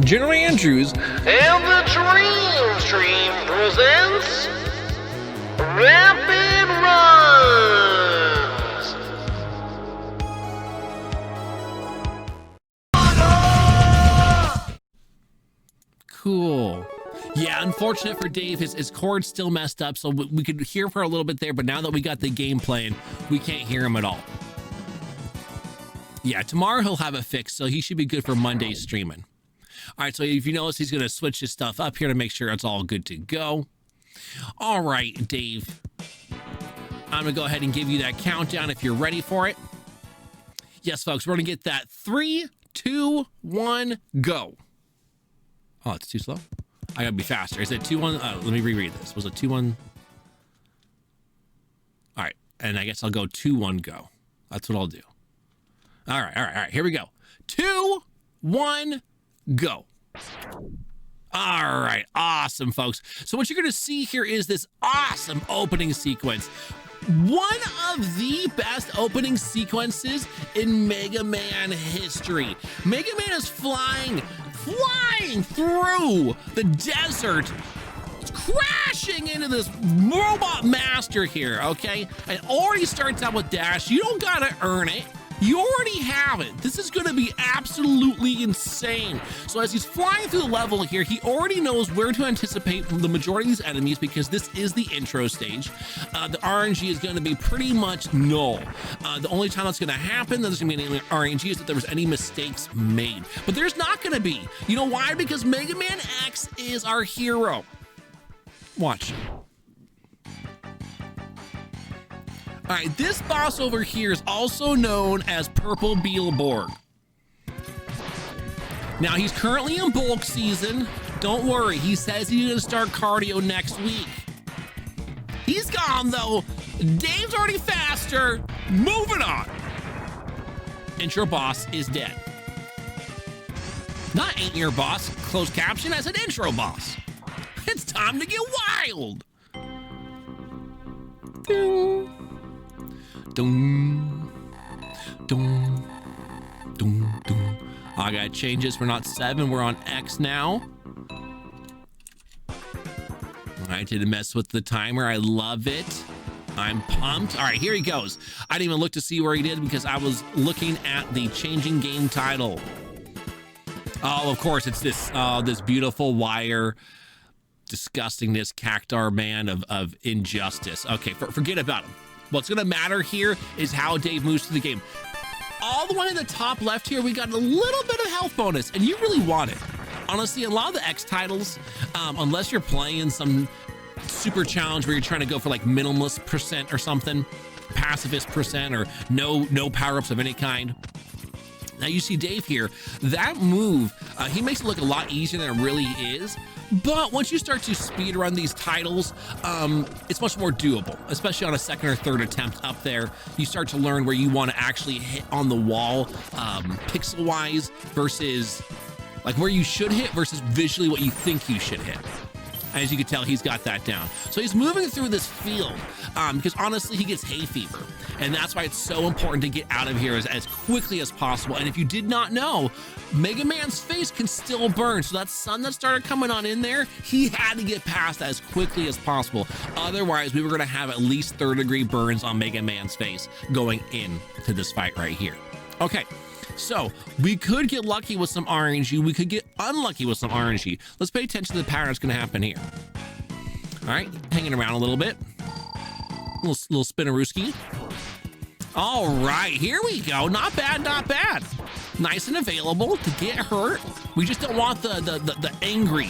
General Andrews, and the Dream Stream presents Rapid Runs. Cool. Yeah, unfortunate for Dave, his cord's still messed up, so we could hear for a little bit there, but now that we got the game playing, we can't hear him at all. Yeah, tomorrow he'll have it fixed, so he should be good for Monday's streaming. All right, so if you notice, he's going to switch his stuff up here to make sure it's all good to go. All right, Dave. I'm going to go ahead and give you that countdown if you're ready for it. Yes, folks, we're going to get that 3, 2, 1, go. Oh, it's too slow. I got to be faster. Is it 2, 1? Let me reread this. Was it 2, 1? All right, and I guess I'll go 2, 1, go. That's what I'll do. All right. Here we go. 2, 1, go. All right, awesome, folks. So what you're going to see here is this awesome opening sequence. One of the best opening sequences in Mega Man history. Mega Man is flying through the desert, crashing into this robot master here, okay? It already starts out with dash. You don't gotta earn it. You already have it. This is gonna be absolutely insane. So as he's flying through the level here, he already knows where to anticipate the majority of these enemies because this is the intro stage. The RNG is gonna be pretty much null. The only time that's gonna happen that there's gonna be any RNG is if there was any mistakes made. But there's not gonna be. You know why? Because Mega Man X is our hero. Watch. All right, this boss over here is also known as Purple Beetleborg. Now, he's currently in bulk season. Don't worry, he says he's gonna start cardio next week. He's gone, though. Dave's already faster. Moving on. Intro boss is dead. Not ain't your boss, closed caption, as an intro boss. It's time to get wild. Ding. Dum, dum, dum, dum. I got changes. We're not 7, we're on X now. I didn't mess with the timer. I love it. I'm pumped. All right, here he goes. I didn't even look to see where he did because I was looking at the changing game title. Oh, of course, it's this this beautiful wire disgustingness cactar man of injustice. Okay, forget about him. What's gonna matter here is how Dave moves through the game. All the way in the top left here, we got a little bit of health bonus, and you really want it. Honestly, a lot of the X titles, unless you're playing some super challenge where you're trying to go for like minimalist percent or something, pacifist percent, or no power-ups of any kind. Now you see Dave here, that move, he makes it look a lot easier than it really is. But once you start to speedrun these titles, it's much more doable, especially on a second or third attempt up there. You start to learn where you want to actually hit on the wall, pixel-wise, versus like where you should hit versus visually what you think you should hit. As you can tell, he's got that down. So he's moving through this field because honestly, he gets hay fever. And that's why it's so important to get out of here as quickly as possible. And if you did not know, Mega Man's face can still burn. So that sun that started coming on in there, he had to get past as quickly as possible. Otherwise, we were going to have at least third-degree burns on Mega Man's face going into this fight right here. Okay. So we could get lucky with some RNG. We could get unlucky with some RNG. Let's pay attention to the pattern that's going to happen here. All right, hanging around a little bit. Little spinnerooski. All right, here we go. Not bad, not bad. Nice and available to get hurt. We just don't want the angry.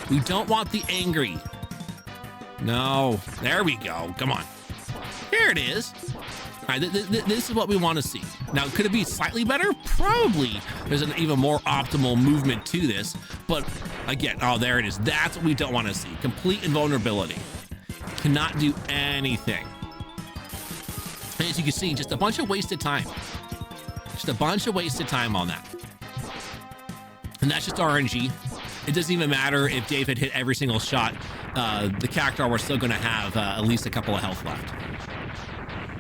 We don't want the angry. No, there we go. Come on. Here it is. All right, this is what we want to see. Now, could it be slightly better? Probably. There's an even more optimal movement to this. But again, oh, there it is. That's what we don't want to see. Complete invulnerability. Cannot do anything. And as you can see, just a bunch of wasted time. Just a bunch of wasted time on that. And that's just RNG. It doesn't even matter if Dave had hit every single shot. The cactar, we're still going to have at least a couple of health left.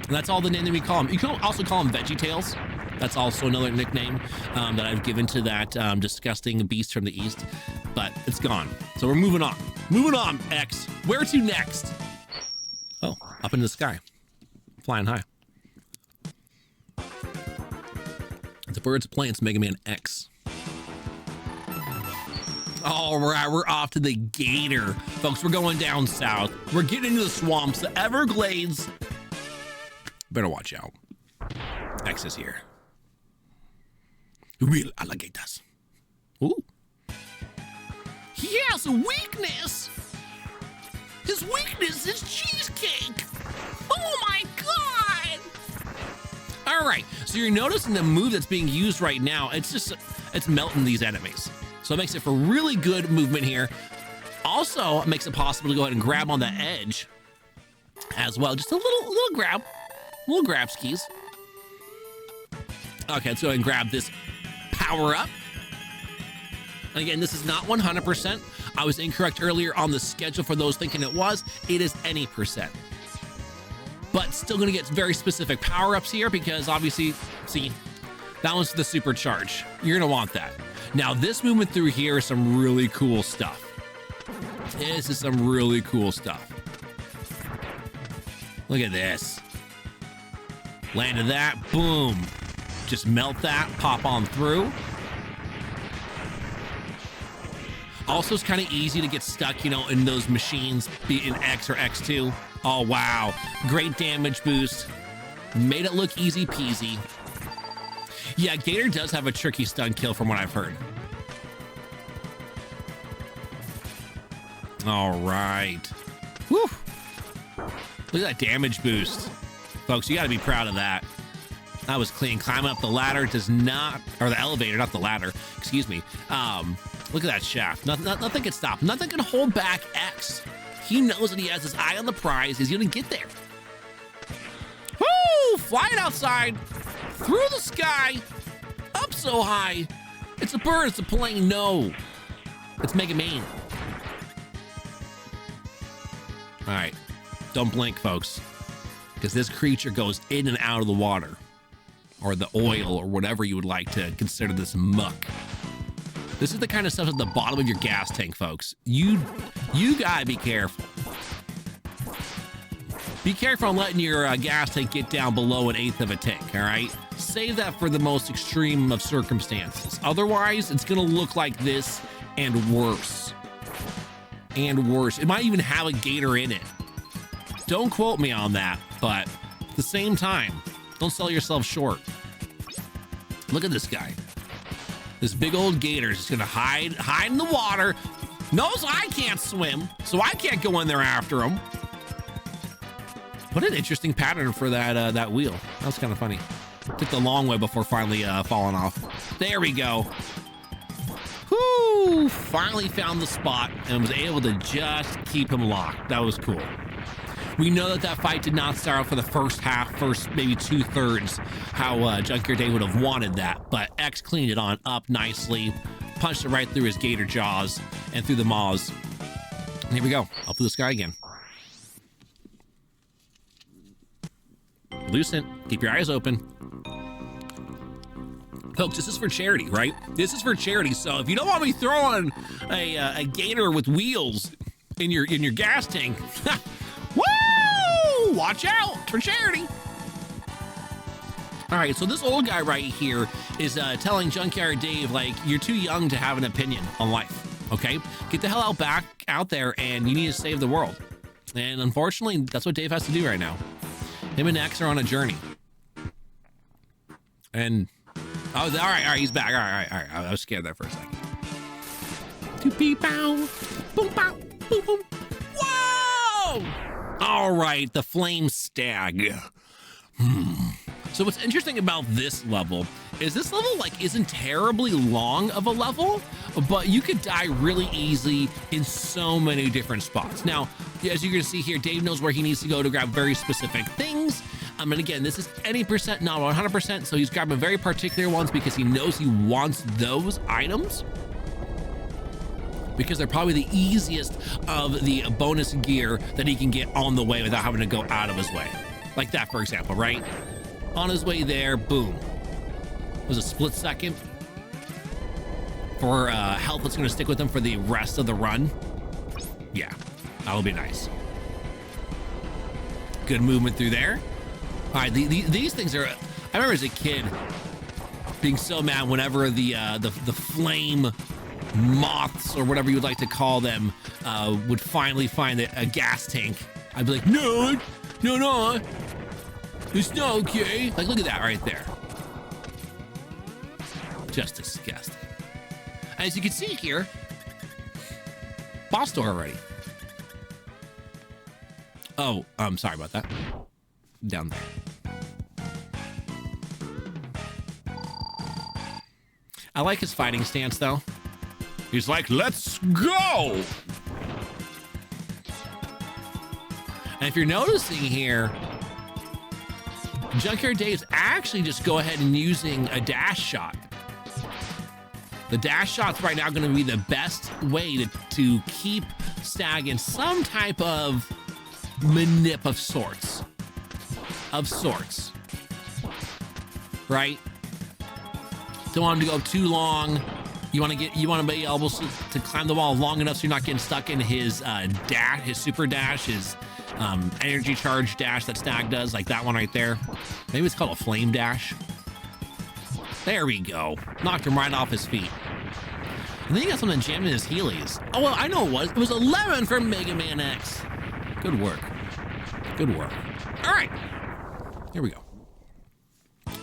And that's all the name that we call them. You can also call them VeggieTales. That's also another nickname that I've given to that disgusting beast from the east, but it's gone. So we're moving on. Moving on, X. Where to next? Oh, up into the sky. Flying high. The Birds of Plains, Mega Man X. All right, we're off to the Gator. Folks, we're going down south. We're getting into the swamps, the Everglades. Better watch out. X is here. Real alligators. Ooh. He has a weakness. His weakness is cheesecake. Oh my God. All right, so you're noticing the move that's being used right now. It's melting these enemies. So it makes it for really good movement here. Also, it makes it possible to go ahead and grab on the edge as well. Just a little grab. Little grab skis. Okay, let's go ahead and grab this power up. Again, this is not 100%. I was incorrect earlier on the schedule for those thinking it was. It is any percent. But still gonna get very specific power-ups here because obviously, see, that one's the supercharge. You're gonna want that. Now this movement through here is some really cool stuff. This is some really cool stuff. Look at this. Landed that, boom. Just melt that, pop on through. Also, it's kind of easy to get stuck, you know, in those machines, be it in X or X2. Oh, wow. Great damage boost. Made it look easy peasy. Yeah, Gator does have a tricky stun kill from what I've heard. All right. Whew. Look at that damage boost. Folks, you got to be proud of that. That was clean. Climbing up the ladder does not, or the elevator, not the ladder, excuse me. Look at that shaft. Nothing can stop. Nothing can hold back X. He knows that he has his eye on the prize. He's gonna get there. Woo! Flying outside, through the sky, up so high. It's a bird, it's a plane. No, it's Mega Man. All right, don't blink, folks, because this creature goes in and out of the water, or the oil, or whatever you would like to consider this muck. This is the kind of stuff at the bottom of your gas tank, folks. You gotta be careful. Be careful on letting your gas tank get down below 1/8 of a tank, all right? Save that for the most extreme of circumstances. Otherwise, it's gonna look like this and worse. And worse. It might even have a gator in it. Don't quote me on that, but at the same time, don't sell yourself short. Look at this guy. This big old gator is just gonna hide in the water. Knows I can't swim, so I can't go in there after him. What an interesting pattern for that wheel. That was kind of funny. Took the long way before finally falling off. There we go. Whoo! Finally found the spot and was able to just keep him locked. That was cool. We know that fight did not start out for the first half, first maybe 2/3, how Junkyard Dave would have wanted that, but X cleaned it on up nicely, punched it right through his gator jaws and through the maws. And here we go, up to the sky again. Lucent, keep your eyes open. Folks, this is for charity, right? This is for charity, so if you don't want me throwing a gator with wheels in your gas tank, woo! Watch out for charity. All right, so this old guy right here is telling Junkyard Dave, like, you're too young to have an opinion on life, okay? Get the hell back out there and you need to save the world. And unfortunately, that's what Dave has to do right now. Him and X are on a journey. And, oh, all right, he's back. All right. I was scared there for a second. Boom, bow, boom, boom. Whoa! All right, the flame stag. So what's interesting about this level is this level isn't terribly long of a level, but you could die really easy in so many different spots. Now, as you're gonna see here, Dave knows where he needs to go to grab very specific things. And again, this is any percent, not 100%, so he's grabbing very particular ones because he knows he wants those items, because they're probably the easiest of the bonus gear that he can get on the way without having to go out of his way. Like that, for example, right? On his way there, boom. There's a split second for health that's going to stick with them for the rest of the run. Yeah, that'll be nice. Good movement through there. All right, these things are... I remember as a kid being so mad whenever the flame moths, or whatever you would like to call them, would finally find a gas tank. I'd be like, no, it's not okay. Like, look at that right there. Just disgusting. As you can see here, boss door already. Oh, I'm sorry about that. Down there. I like his fighting stance, though. He's like, let's go! And if you're noticing here, Junkyard Dave's actually just go ahead and using a dash shot. The dash shot's right now going to be the best way to keep Stag in some type of manip of sorts. Right? Don't want him to go too long. You want to be able to climb the wall long enough so you're not getting stuck in his dash, his super dash, his energy charge dash that Stag does, like that one right there. Maybe it's called a flame dash. There we go. Knocked him right off his feet. And then he got something jammed in his Heelys. Oh, well, I know it was. It was 11 for Mega Man X. Good work. Good work. All right. Here we go.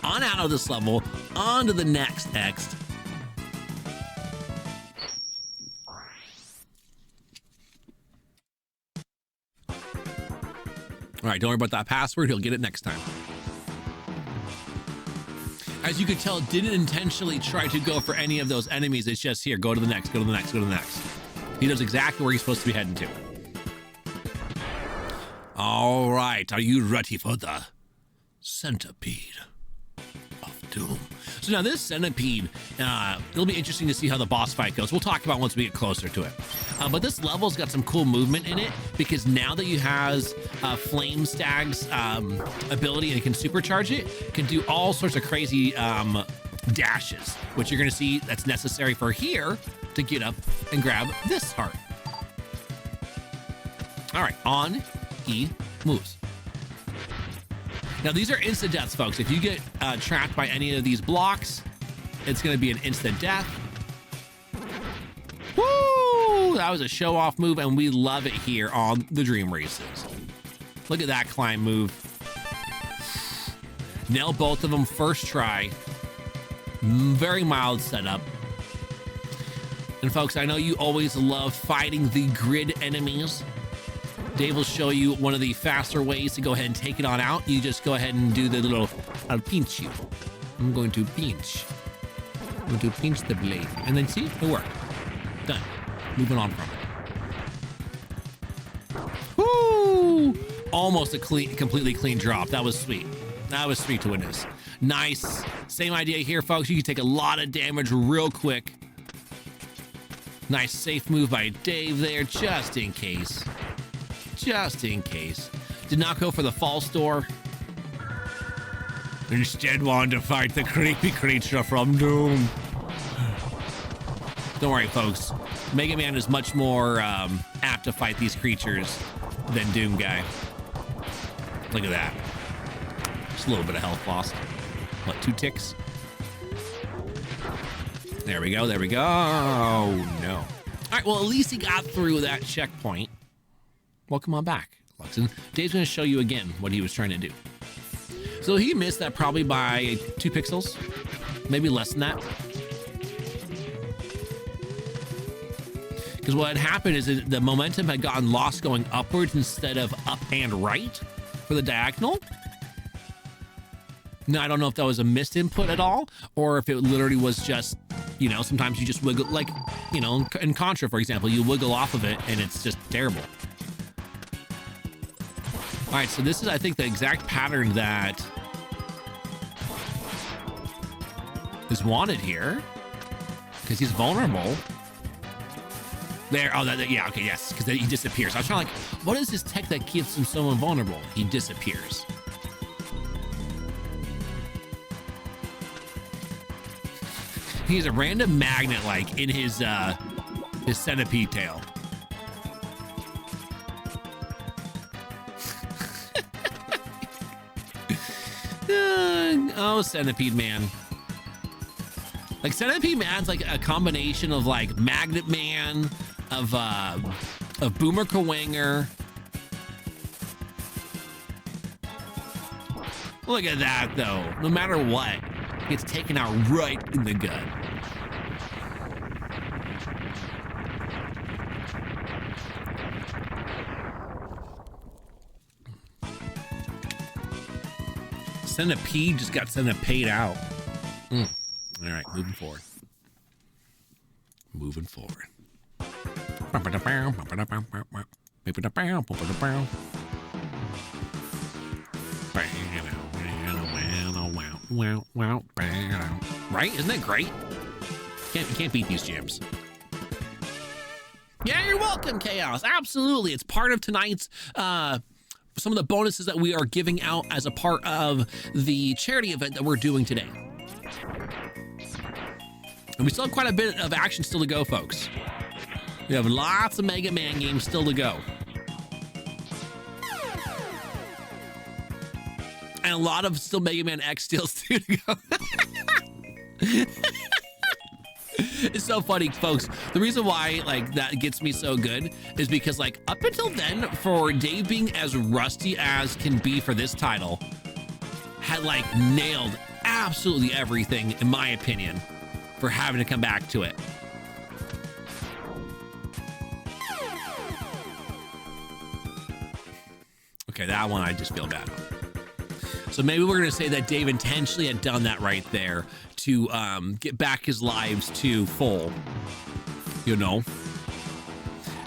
On out of this level, on to the next X. All right, don't worry about that password. He'll get it next time. As you could tell, it didn't intentionally try to go for any of those enemies. It's just here, go to the next, go to the next, go to the next. He knows exactly where he's supposed to be heading to. All right, are you ready for the centipede of doom? So now this centipede, it'll be interesting to see how the boss fight goes. We'll talk about once we get closer to it. But this level's got some cool movement in it, because now that you have Flame Stag's ability and it can supercharge it, can do all sorts of crazy dashes, which you're gonna see that's necessary for here to get up and grab this heart. All right, on he moves. Now these are instant deaths, folks. If you get trapped by any of these blocks, it's gonna be an instant death. Woo! That was a show-off move, and we love it here on the Dream Races. Look at that climb move. Nail both of them first try. Very mild setup. And folks, I know you always love fighting the grid enemies. Dave will show you one of the faster ways to go ahead and take it on out. You just go ahead and do the little, I'll pinch you. I'm going to pinch. I'm going to pinch the blade. And then see, it worked. Done. Moving on from it. Woo! Almost a completely clean drop. That was sweet. That was sweet to witness. Nice. Same idea here, folks. You can take a lot of damage real quick. Nice safe move by Dave there, just in case. Just in case. Did not go for the false door. Instead wanted to fight the creepy creature from Doom. Don't worry, folks. Mega Man is much more apt to fight these creatures than Doom Guy. Look at that. Just a little bit of health lost. What, 2 ticks? There we go, there we go. Oh, no. All right, well, at least he got through that checkpoint. Welcome on back, Luxon. Dave's going to show you again what he was trying to do. So he missed that probably by 2 pixels, maybe less than that. Because what had happened is that the momentum had gotten lost going upwards instead of up and right for the diagonal. Now, I don't know if that was a missed input at all, or if it literally was just, you know, sometimes you just wiggle, like, you know, in Contra, for example, you wiggle off of it and it's just terrible. All right, so this is, I think, the exact pattern that is wanted here, because he's vulnerable. There, oh, yeah, okay, yes, because he disappears. I was trying to, like, what is this tech that keeps him so invulnerable? He disappears. He has a random magnet like in his centipede tail. Oh, Centipede Man. Like Centipede Man's like a combination of like Magnet Man, of Boomer Kawanger. Look at that though. No matter what, it's taken out right in the gut. Centipede just got centipede out. All right, moving forward. Moving forward. Right? Isn't that great? You can't beat these jams. Yeah, you're welcome, Chaos. Absolutely. It's part of tonight's some of the bonuses that we are giving out as a part of the charity event that we're doing today. And we still have quite a bit of action still to go, folks. We have lots of Mega Man games still to go. And a lot of still Mega Man X still to go. It's so funny, folks. The reason why like that gets me so good is because like up until then, for Dave being as rusty as can be for this title, had like nailed absolutely everything, in my opinion, for having to come back to it. Okay, that one I just feel bad about. So maybe we're gonna say that Dave intentionally had done that right there to get back his lives to full, you know?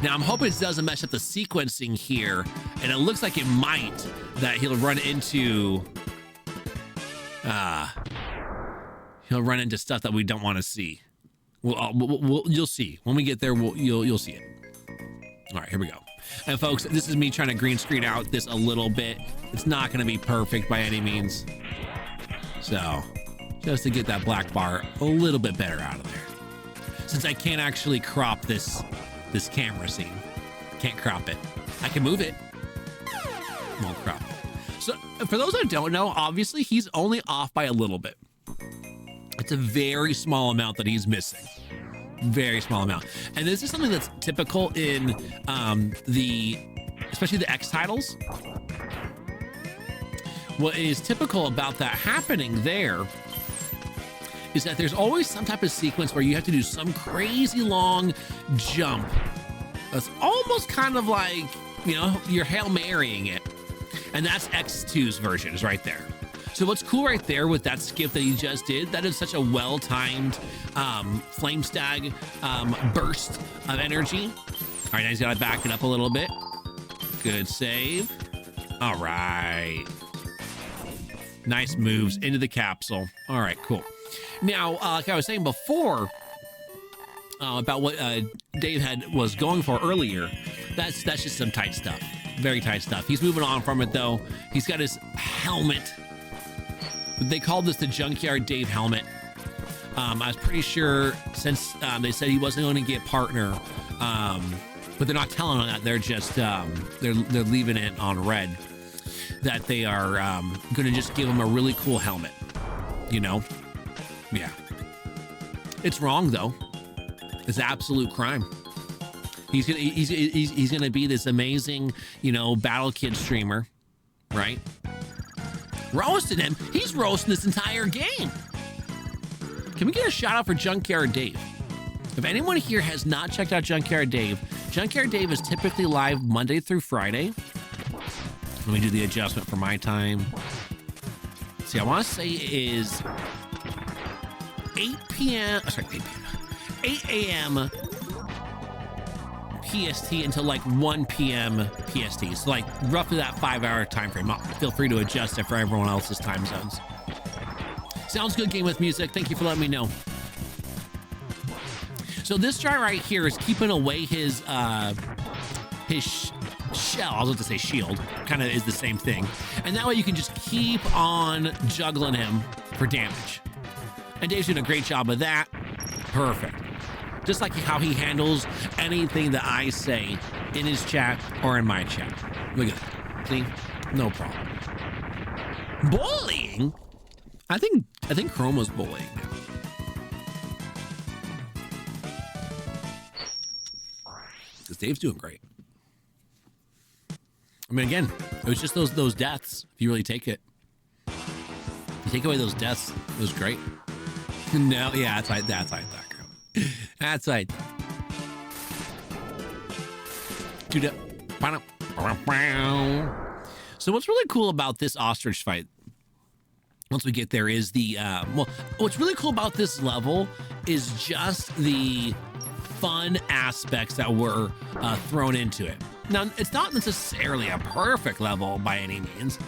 Now I'm hoping it doesn't mess up the sequencing here, and it looks like it might, that he'll run into stuff that we don't want to see. You'll see when we get there. You'll see it. All right, here we go. And folks, this is me trying to green screen out this a little bit. It's not going to be perfect by any means. So just to get that black bar a little bit better out of there. Since I can't actually crop this camera scene. Can't crop it. I can move it. Won't crop it. So for those that don't know, obviously he's only off by a little bit. It's a very small amount that he's missing. Very small amount. And this is something that's typical in especially the X titles. What is typical about that happening there is that there's always some type of sequence where you have to do some crazy long jump. That's almost kind of like, you know, you're Hail Marying it. And that's X2's version is right there. So what's cool right there with that skip that you just did, that is such a well-timed flame stag burst of energy. All right, now he's gotta back it up a little bit. Good save. All right. Nice moves into the capsule. All right, cool. Now, like I was saying before about what Dave was going for earlier, that's just some tight stuff. Very tight stuff. He's moving on from it though. He's got his helmet. They called this the Junkyard Dave helmet. I was pretty sure since they said he wasn't going to get partner, but they're not telling on that. They're just they're leaving it on red that they are going to just give him a really cool helmet. You know, yeah. It's wrong though. It's absolute crime. He's gonna be this amazing, you know, Battle Kid streamer, right? Roasting him. He's roasting this entire game. Can we get a shout out for Junkyard Dave? If anyone here has not checked out Junkyard Dave is typically live Monday through Friday. Let me do the adjustment for my time. See, I want to say it is 8 a.m. PST until like 1 p.m. PST. So like roughly that 5-hour time frame. Feel free to adjust it for everyone else's time zones. Sounds good, Game with Music. Thank you for letting me know. So this guy right here is keeping away his shell. I was about to say shield. Kind of is the same thing. And that way you can just keep on juggling him for damage. And Dave's doing a great job of that. Perfect. Just like how he handles anything that I say in his chat or in my chat. Look at that. See? No problem. Bullying? I think Chroma's bullying now. Because Dave's doing great. I mean, again, it was just those deaths. If you really take it, you take away those deaths, it was great. No, yeah, that's right. That's right. That's right. So what's really cool about this ostrich fight, once we get there, is the well, what's really cool about this level is just the fun aspects that were thrown into it. Now, it's not necessarily a perfect level by any means,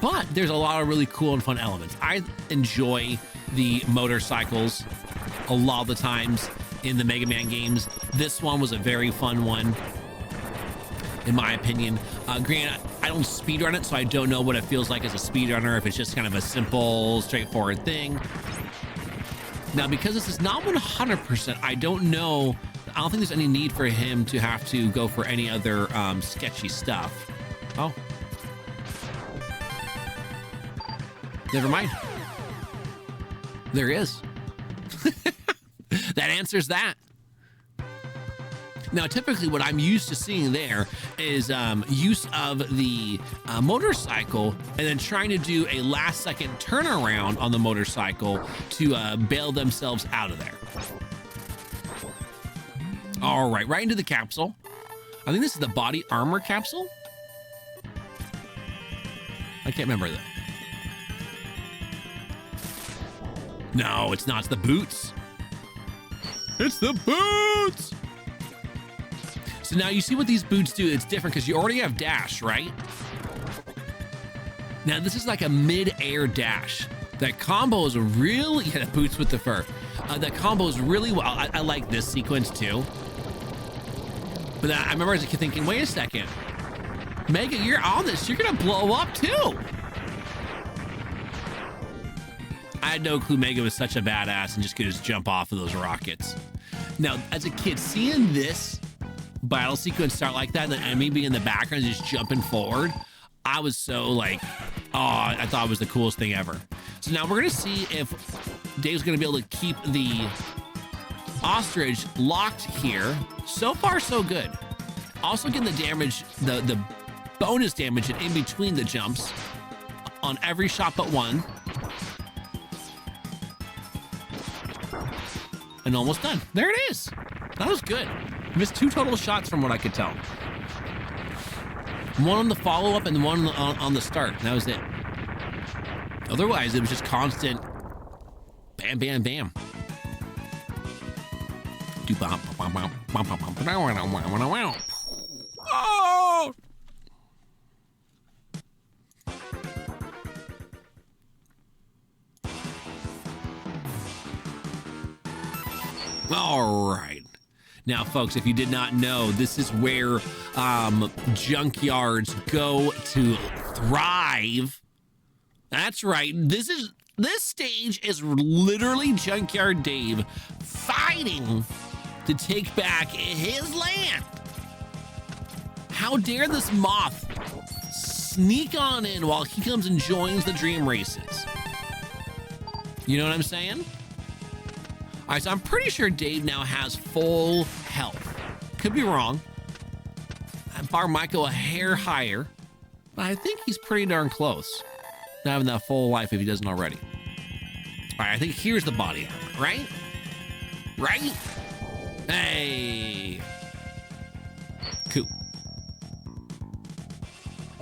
but there's a lot of really cool and fun elements. I enjoy the motorcycles a lot of the times in the Mega Man games. This one was a very fun one, in my opinion. Granted, I don't speedrun it, so I don't know what it feels like as a speedrunner, if it's just kind of a simple, straightforward thing. Now, because this is not 100%, I don't know. I don't think there's any need for him to have to go for any other sketchy stuff. Oh. Never mind. There is. That answers that. Now, typically what I'm used to seeing there is use of the motorcycle and then trying to do a last second turnaround on the motorcycle to bail themselves out of there. All right, right into the capsule. I think this is the body armor capsule. I can't remember that. No, it's not. It's the boots. It's the boots. So now you see what these boots do. It's different because you already have dash, right? Now this is like a mid-air dash. That combo is really, yeah, the boots with the fur. That combo is really well. I like this sequence too. But I remember as a kid thinking, wait a second, Mega, you're on this. You're gonna blow up too. I had no clue Mega was such a badass and just could just jump off of those rockets. Now, as a kid, seeing this battle sequence start like that, and the enemy being in the background just jumping forward, I was so like, oh, I thought it was the coolest thing ever. So now we're gonna see if Dave's gonna be able to keep the ostrich locked here. So far, so good. Also getting the damage, the bonus damage in between the jumps on every shot but one. And almost done. There it is. That was good. Missed 2 total shots from what I could tell. One on the follow-up and one on the start. That was it. Otherwise, it was just constant bam, bam, bam. Oh! All right. Now, folks, if you did not know, this is where junkyards go to thrive. That's right. This stage is literally Junkyard Dave fighting to take back his land. How dare this moth sneak on in while he comes and joins the dream races? You know what I'm saying? All right, so I'm pretty sure Dave now has full health. Could be wrong. That bar might go a hair higher, but I think he's pretty darn close to having that full life if he doesn't already. All right, I think here's the body armor, right? Right? Hey. Cool.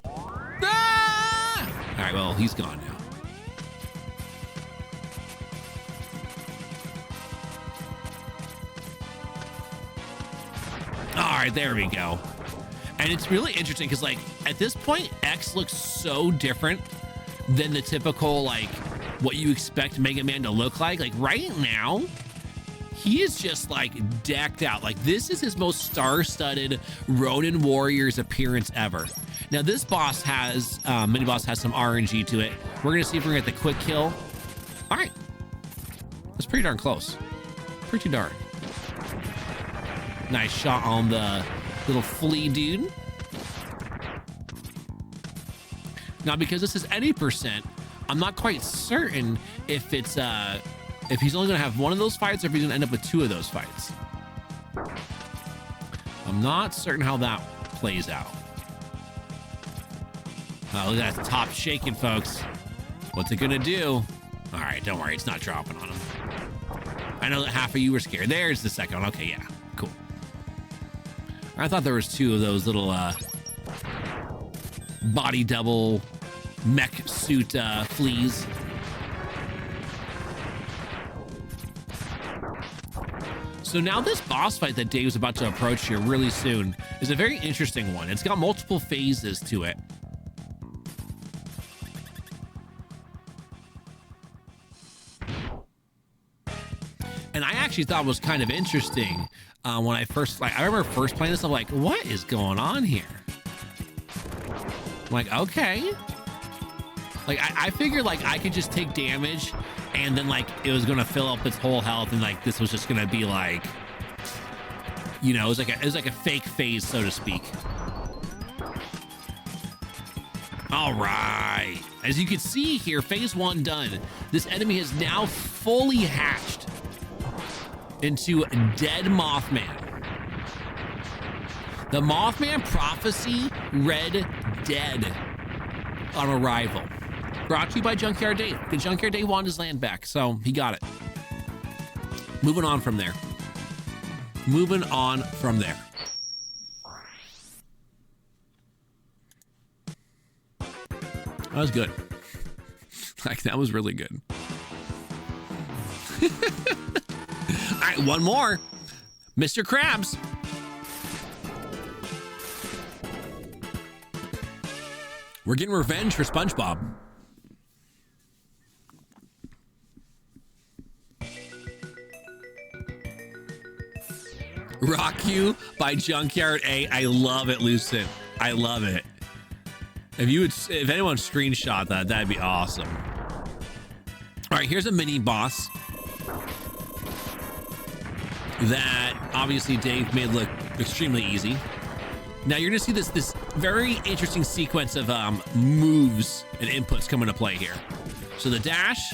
Ah! All right, well, he's gone now. All right, there we go. And it's really interesting because, like, at this point, X looks so different than the typical, like, what you expect Mega Man to look like. Like, right now, he is just, like, decked out. Like, this is his most star-studded Ronin Warriors appearance ever. Now, this boss has, mini-boss has some RNG to it. We're going to see if we're going to get the quick kill. All right. That's pretty darn close. Pretty dark. Nice shot on the little flea dude. Now, because this is any percent, I'm not quite certain if it's if he's only gonna have one of those fights or if he's gonna end up with two of those fights. I'm not certain how that plays out. Oh, look at that top shaking, folks. What's it gonna do? All right, don't worry, it's not dropping on him. I know that half of you were scared. There's the second one. Okay, yeah, cool. I thought there was two of those little body double mech suit fleas. So now this boss fight that Dave's about to approach here really soon is a very interesting one. It's got multiple phases to it. And I actually thought it was kind of interesting when I first, I remember first playing this, I'm like, what is going on here? I'm like, okay. Like, I figured like I could just take damage and then like it was gonna fill up its whole health and like this was just gonna be like, you know, it was like a fake phase, so to speak. All right. As you can see here, phase one done. This enemy has now fully hatched into dead Mothman. The Mothman prophecy read dead on arrival. Brought to you by Junkyard Dave, because Junkyard Dave wanted his land back, so he got it. Moving on from there. Moving on from there. That was good. Like, that was really good. All right, one more. Mr. Krabs. We're getting revenge for SpongeBob. Rock You by Junkyard A. I love it, Lucid. I love it. If anyone screenshot that, that'd be awesome. All right, here's a mini boss that obviously Dave made look extremely easy. Now you're gonna see this very interesting sequence of moves and inputs come into play here. So the dash,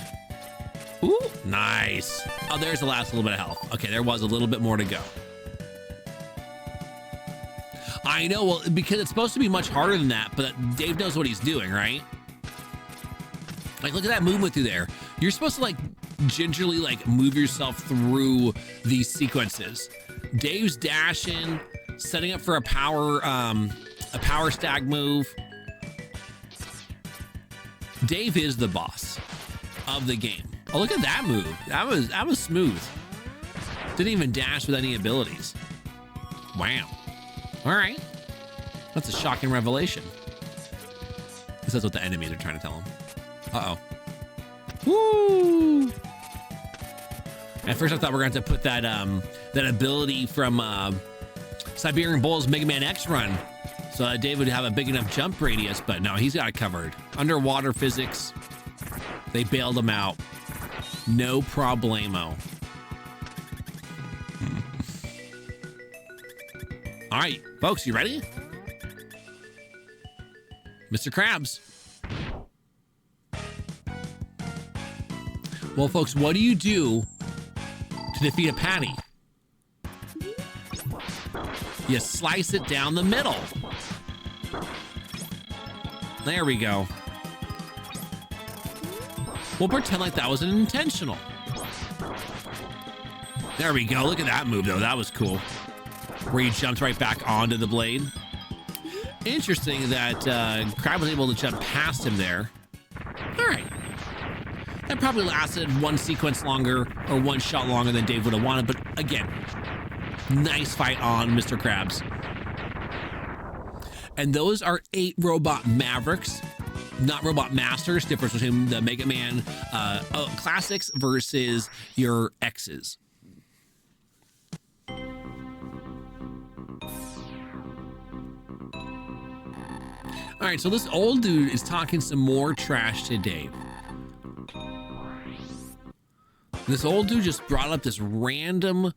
ooh, nice. Oh, there's the last little bit of health. Okay, there was a little bit more to go. I know, well, because it's supposed to be much harder than that, but Dave knows what he's doing, right? Like, look at that movement through there. You're supposed to like gingerly like move yourself through these sequences. Dave's dashing, setting up for a power stag move. Dave is the boss of the game. Oh, look at that move. That was smooth. Didn't even dash with any abilities. Wow. All right. That's a shocking revelation. Because that's what the enemies are trying to tell him. Uh-oh. Woo! At first I thought we were going to have to put that that ability from Siberian Bull's Mega Man X run, so Dave would have a big enough jump radius, but no, he's got it covered. Underwater physics, they bailed him out. No problemo. All right, folks, you ready? Mr. Krabs. Well, folks, what do you do to defeat a patty? You slice it down the middle. There we go. We'll pretend like that was intentional. There we go. Look at that move, though. That was cool. Where he jumped right back onto the blade. Interesting that Crab was able to jump past him there. All right. That probably lasted one sequence longer or one shot longer than Dave would have wanted. But again, nice fight on Mr. Krabs. And those are 8 robot Mavericks, not robot masters. Difference between the Mega Man classics versus your X's. All right, so this old dude is talking some more trash to Dave. This old dude just brought up this random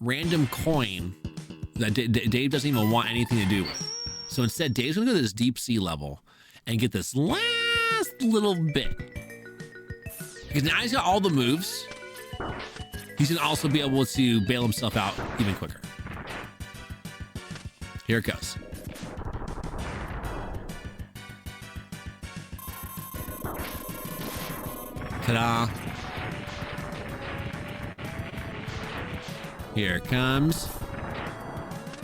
coin that Dave doesn't even want anything to do with. So instead, Dave's gonna go to this deep sea level and get this last little bit. Because now he's got all the moves. He's gonna also be able to bail himself out even quicker. Here it goes. Ta-da. Here it comes.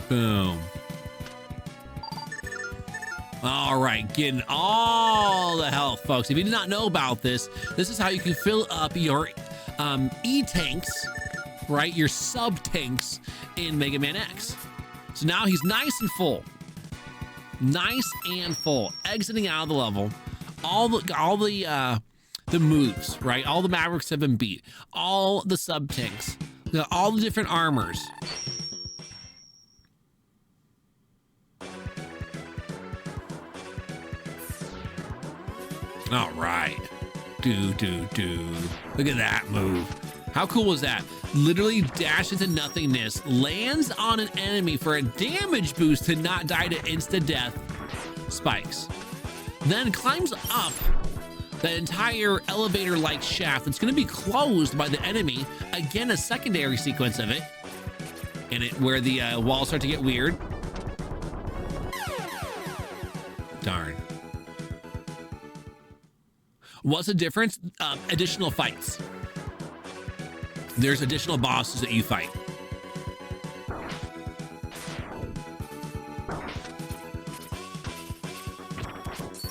Boom. All right, getting all the health, folks. If you did not know about this, this is how you can fill up your E-tanks, right? Your sub-tanks in Mega Man X. So now he's nice and full. Nice and full. Exiting out of the level. All the moves, right? All the Mavericks have been beat. All the sub-tanks. All the different armors. All right. Do. Look at that move. How cool was that? Literally dash into nothingness, lands on an enemy for a damage boost to not die to insta-death spikes. Then climbs up the entire elevator-like shaft that's going to be closed by the enemy. Again, a secondary sequence of it. And where the walls start to get weird. Darn. What's the difference? Additional fights. There's additional bosses that you fight.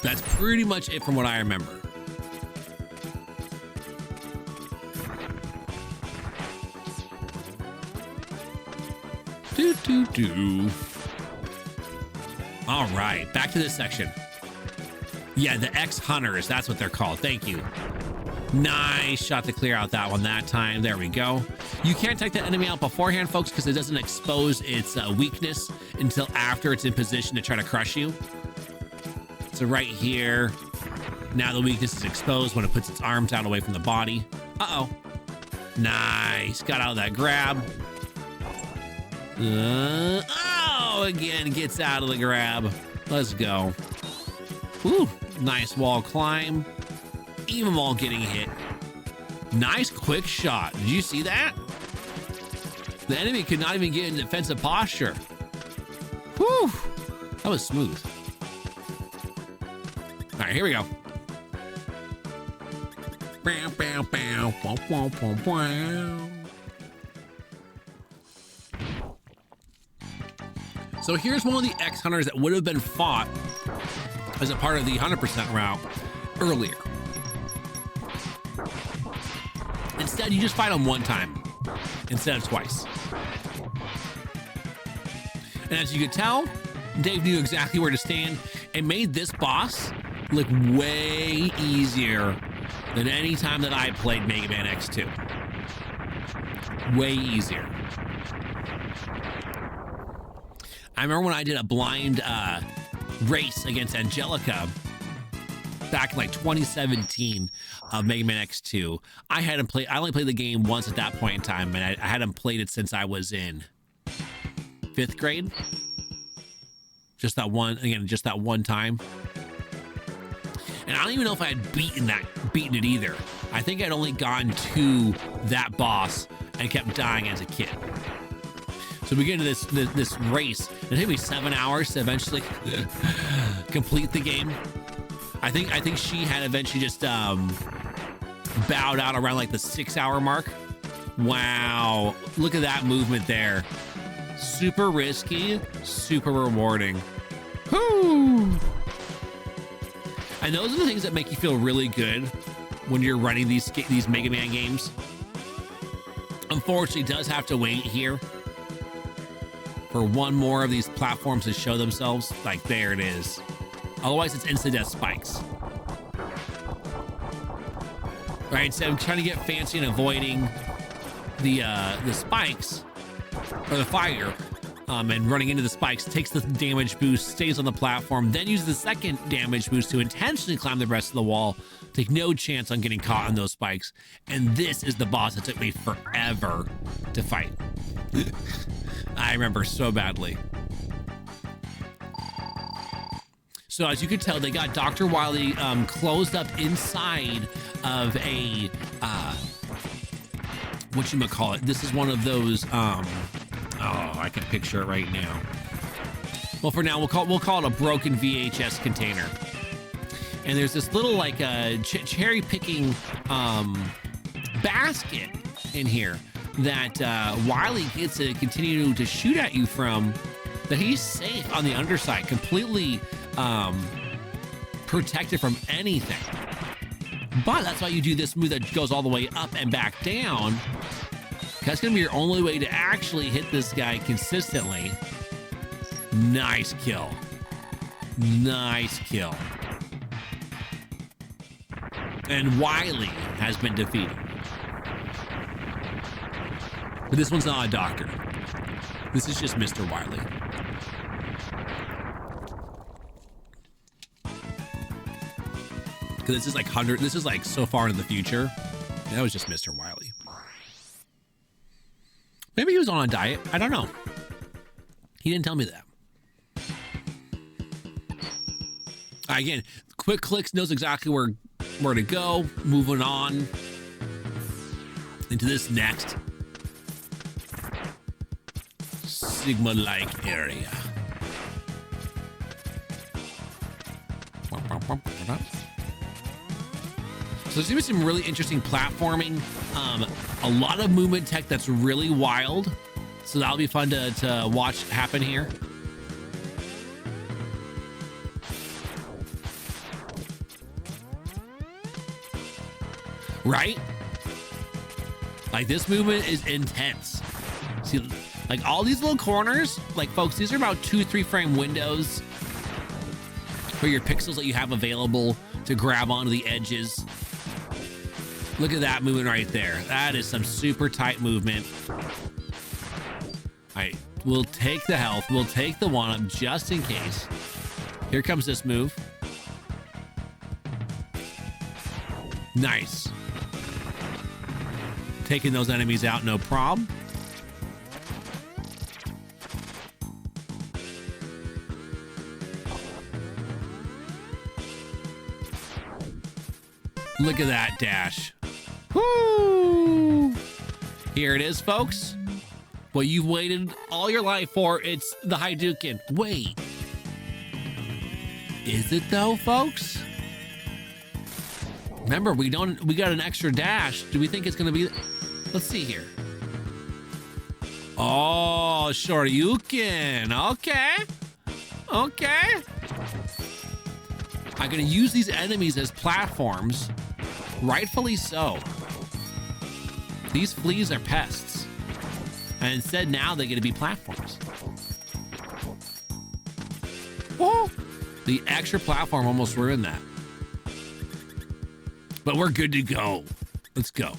That's pretty much it from what I remember. Do. All right, back to this section. Yeah, the X-Hunters, that's what they're called. Thank you. Nice shot to clear out that one that time. There we go. You can't take the enemy out beforehand, folks, because it doesn't expose its weakness until after it's in position to try to crush you. So right here, now the weakness is exposed when it puts its arms out away from the body. Uh-oh. Nice. Got out of that grab. Again, gets out of the grab. Let's go. Ooh, nice wall climb. Even while getting hit. Nice quick shot. Did you see that? The enemy could not even get in defensive posture. Whew. That was smooth. All right, here we go. So here's one of the X-Hunters that would have been fought as a part of the 100% route earlier. Instead, you just fight them one time instead of twice. And as you could tell, Dave knew exactly where to stand and made this boss look way easier than any time that I played Mega Man X2. Way easier. I remember when I did a blind race against Angelica back in like 2017 of Mega Man X2. I only played the game once at that point in time, and I hadn't played it since I was in 5th grade. Just that one time. And I don't even know if I had beaten it either. I think I'd only gone to that boss and kept dying as a kid. So we get into this race. It took me 7 hours to eventually complete the game. I think she had eventually just bowed out around like the 6-hour mark. Wow, look at that movement there. Super risky, super rewarding. Whoo! And those are the things that make you feel really good when you're running these Mega Man games. Unfortunately, it does have to wait here for one more of these platforms to show themselves. Like, there it is. Otherwise, it's insta-death spikes. Right, so I'm trying to get fancy and avoiding the spikes or the fire. and running into the spikes, takes the damage boost, stays on the platform, then uses the second damage boost to intentionally climb the rest of the wall, take no chance on getting caught on those spikes. And this is the boss that took me forever to fight. I remember so badly. So as you can tell, they got Dr. Wily closed up inside of a, whatchamacallit. This is one of those, oh, I can picture it right now. Well, for now, we'll call it a broken VHS container. And there's this little like cherry picking basket in here that Wily gets to continue to shoot at you from, that he's safe on the underside, completely protected from anything. But that's why you do this move that goes all the way up and back down. That's gonna be your only way to actually hit this guy consistently. Nice kill. Nice kill. And Wily has been defeated. But this one's not a doctor. This is just Mr. Wily. Because this is like so far into the future. That was just Mr. Wily. Maybe he was on a diet. I don't know. He didn't tell me that. Again, quick clicks, knows exactly where to go. Moving on into this next Sigma-like area. So there's gonna be some really interesting platforming, a lot of movement tech that's really wild. So that'll be fun to watch happen here. Right? Like this movement is intense. See, like all these little corners, like folks, these are about 2-3 frame windows for your pixels that you have available to grab onto the edges. Look at that movement right there. That is some super tight movement. All right, we'll take the health. We'll take the one up just in case. Here comes this move. Nice. Taking those enemies out, no problem. Look at that dash. Woo! Here it is, folks. What you've waited all your life for, it's the Hadouken. Wait. Is it though, folks? Remember, we got an extra dash. Do we think it's gonna be? Let's see here. Oh, Shoryuken. Okay. Okay. I'm gonna use these enemies as platforms. Rightfully so. These fleas are pests. And instead now they're gonna be platforms. Oh, the extra platform almost ruined that. But we're good to go. Let's go.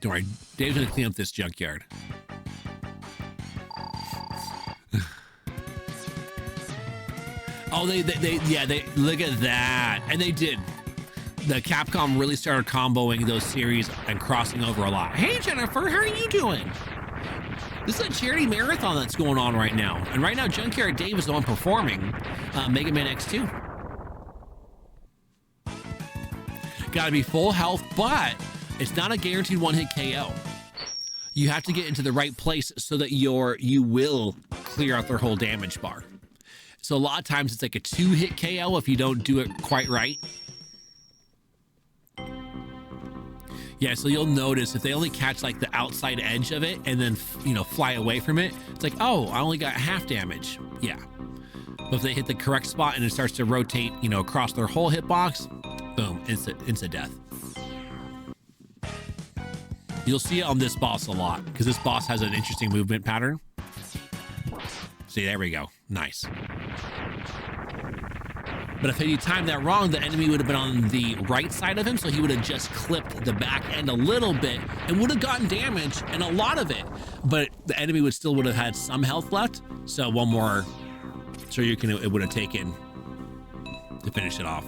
Don't worry, Dave's gonna clean up this junkyard. Oh, they look at that. And they did. The Capcom really started comboing those series and crossing over a lot. Hey, Jennifer, how are you doing? This is a charity marathon that's going on right now. And right now, Junkyard Dave is the one performing Mega Man X2. Gotta be full health, but it's not a guaranteed one-hit KO. You have to get into the right place so that you will clear out their whole damage bar. So a lot of times it's like a 2-hit KO if you don't do it quite right. Yeah, so you'll notice if they only catch like the outside edge of it and then, fly away from it, it's like, oh, I only got half damage. Yeah. But if they hit the correct spot and it starts to rotate, across their whole hitbox, boom, instant death. You'll see it on this boss a lot because this boss has an interesting movement pattern. See, there we go. Nice. But if he timed that wrong, the enemy would have been on the right side of him, so he would have just clipped the back end a little bit and would have gotten damage, and a lot of it. But the enemy would have had some health left, so one more it would have taken to finish it off.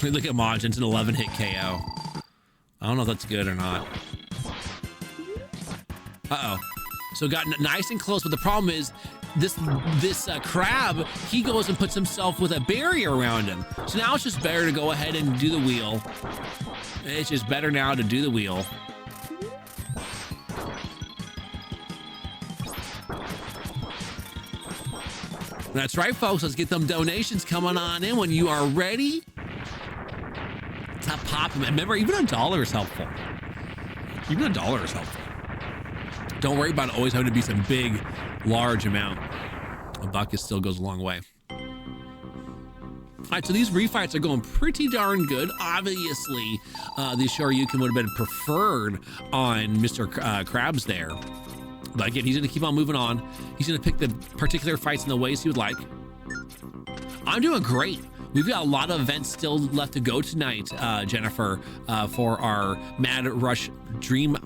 Look at Maj, it's an 11-hit KO. I don't know if that's good or not. Uh-oh. So it got nice and close, but the problem is this crab, he goes and puts himself with a barrier around him. So now it's just better to go ahead and do the wheel. It's just better now to do the wheel. That's right, folks. Let's get them donations coming on in when you are ready to pop them. Remember, even $1 is helpful. Even $1 is helpful. Don't worry about it always having to be some big, large amount. A bucket still goes a long way. All right, so these refights are going pretty darn good. Obviously, the Shoryuken would have been preferred on Mr. Krabs there. But again, he's going to keep on moving on. He's going to pick the particular fights in the ways he would like. I'm doing great. We've got a lot of events still left to go tonight, Jennifer, for our Mad Rush Dream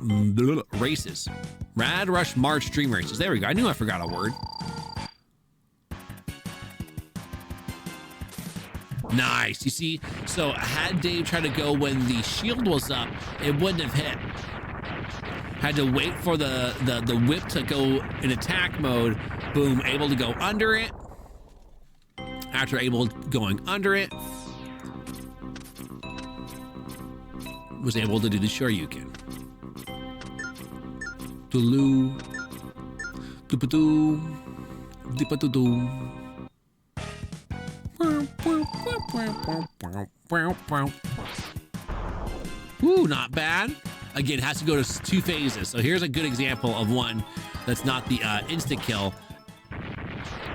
races. Mad Rush March Dream races. There we go. I knew I forgot a word. Nice. You see, so had Dave tried to go when the shield was up, it wouldn't have hit. Had to wait for the whip to go in attack mode. Boom, able to go under it. After going under it, was able to do the Shoryuken. Dulu, dupadu, dipadu. Ooh, not bad. Again, it has to go to 2 phases. So here's a good example of one that's not the instant kill.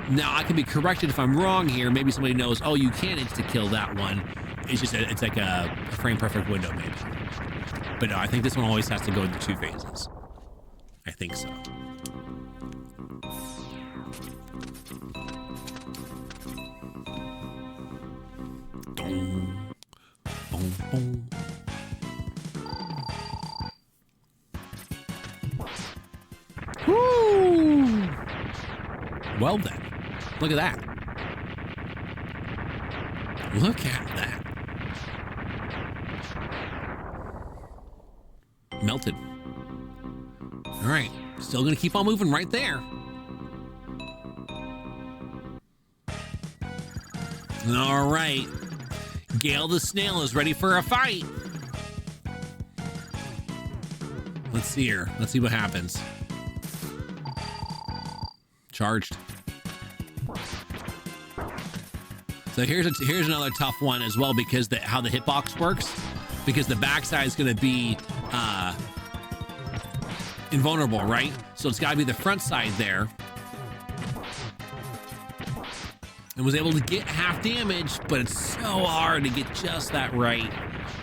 Now, I can be corrected if I'm wrong here. Maybe somebody knows, oh, you can insta-kill that one. It's just, it's like a frame-perfect window, maybe. But no, I think this one always has to go into 2 phases. I think so. Boom, boom, boom. Woo! Well then. Look at that. Look at that. Melted. All right. Still going to keep on moving right there. All right. Gale the Snail is ready for a fight. Let's see here. Let's see what happens. Charged. So here's another tough one as well, because how the hitbox works, because the backside is going to be invulnerable, right? So it's got to be the front side there. And was able to get half damage, but it's so hard to get just that right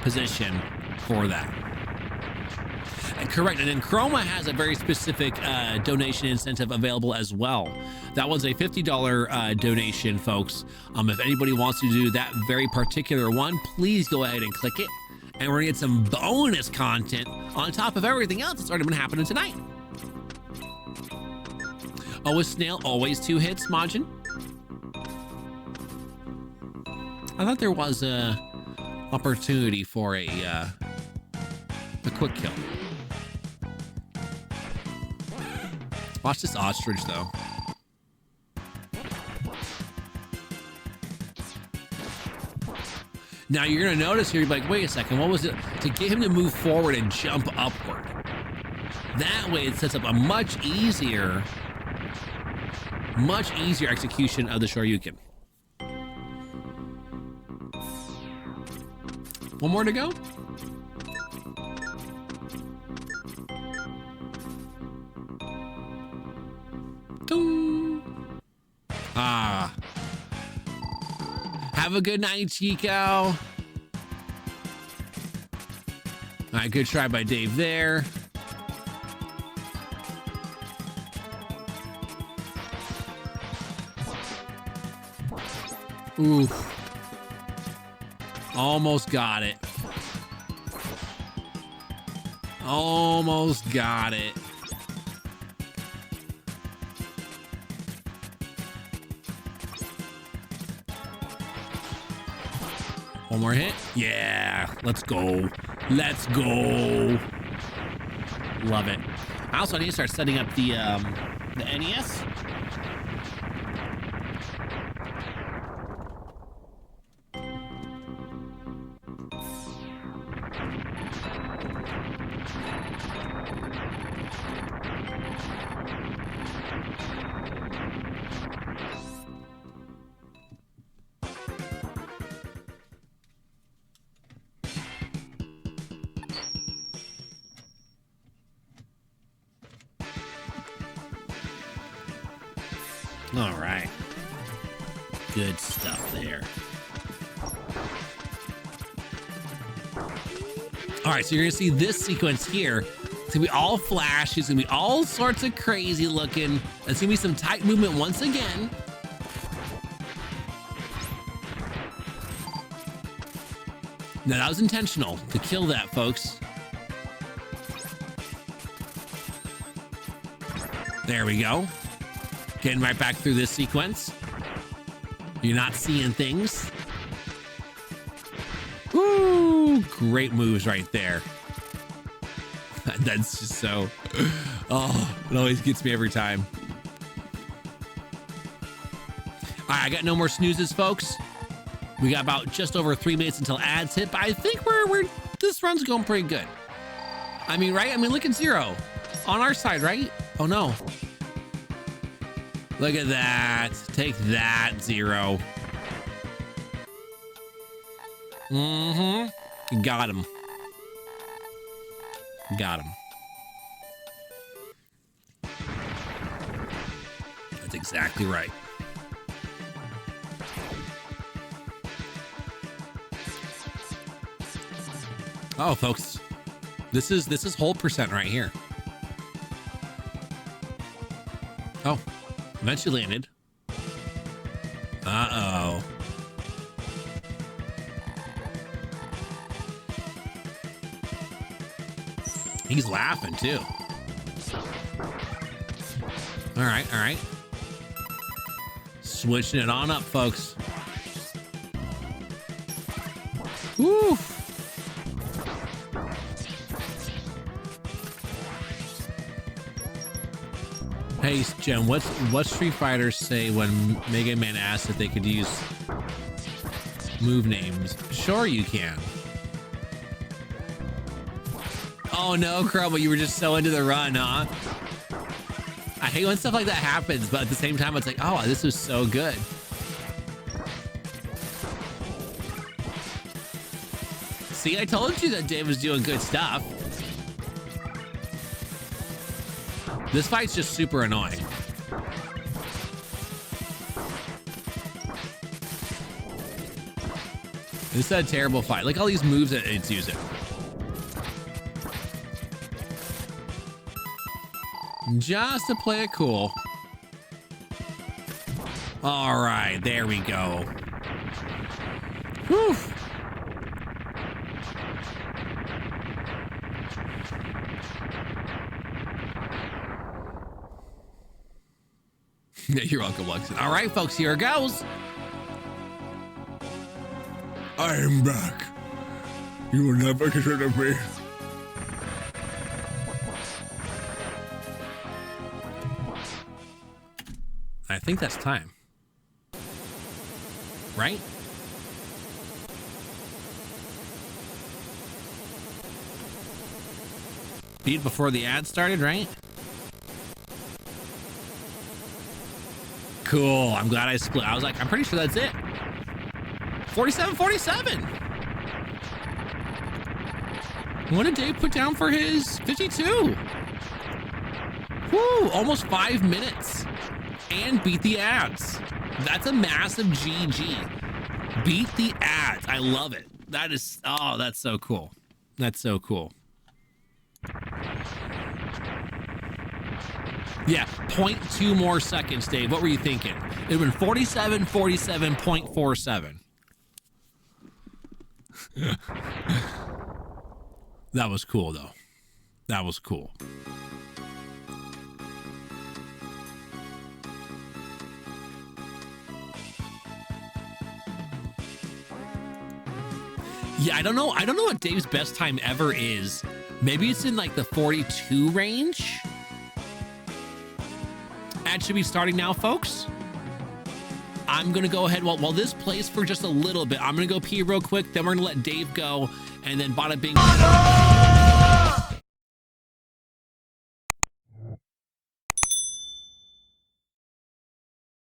position for that. Correct, and then Chroma has a very specific donation incentive available as well. That was a $50 donation, folks. If anybody wants to do that very particular one, please go ahead and click it. And we're gonna get some bonus content on top of everything else that's already been happening tonight. Oh, is Snail always 2 hits, Majin? I thought there was a opportunity for a quick kill. Watch this ostrich, though. Now, you're going to notice here, you're like, wait a second, what was it? To get him to move forward and jump upward. That way, it sets up a much easier execution of the Shoryuken. One more to go. Ah. Have a good night, Chico. All right, good try by Dave there. Oof. Almost got it. Almost got it. One more hit. Yeah, let's go. Let's go. Love it. I also need to start setting up the NES. All right. Good stuff there. All right, so you're gonna see this sequence here. It's gonna be all flash. It's gonna be all sorts of crazy looking. It's gonna be some tight movement once again. Now that was intentional to kill that, folks. There we go. Getting right back through this sequence. You're not seeing things. Woo! Great moves right there. That's just so... Oh, it always gets me every time. All right, I got no more snoozes, folks. We got about just over 3 minutes until ads hit, but I think this run's going pretty good. I mean, right? I mean, look at 0 on our side, right? Oh no. Look at that. Take that, 0. Mm-hmm. Got him. Got him. That's exactly right. Oh, folks, this is hold percent right here. Oh, eventually landed. Uh-oh. He's laughing too. All right, all right. Switching it on up, folks. Woo! Hey, Jen, what Street Fighter say when Mega Man asked if they could use move names? Sure you can. Oh no, Crumble, you were just so into the run, huh? I hate when stuff like that happens, but at the same time, it's like, oh, this was so good. See, I told you that Dave was doing good stuff. This fight's just super annoying. This is a terrible fight. Look at all these moves that it's using. Just to play it cool. All right, there we go. Whew. You're welcome, Luxon. All right, folks, here it goes. I am back. You will never get rid of me. I think that's time. Right? Beat before the ad started, right? Cool. I'm glad I split. I was like, I'm pretty sure that's it. 47-47. What did Dave put down for his 52? Woo, almost 5 minutes. And beat the ads. That's a massive GG. Beat the ads. I love it. That is, oh, that's so cool. That's so cool. Yeah, 0.2 more seconds, Dave. What were you thinking? It would have been 47:47.47. That was cool, though. That was cool. Yeah, I don't know what Dave's best time ever is. Maybe it's in like the 42 range. Ad should be starting now, folks. I'm gonna go ahead while this plays for just a little bit. I'm gonna go pee real quick, then we're gonna let Dave go, and then bada bing.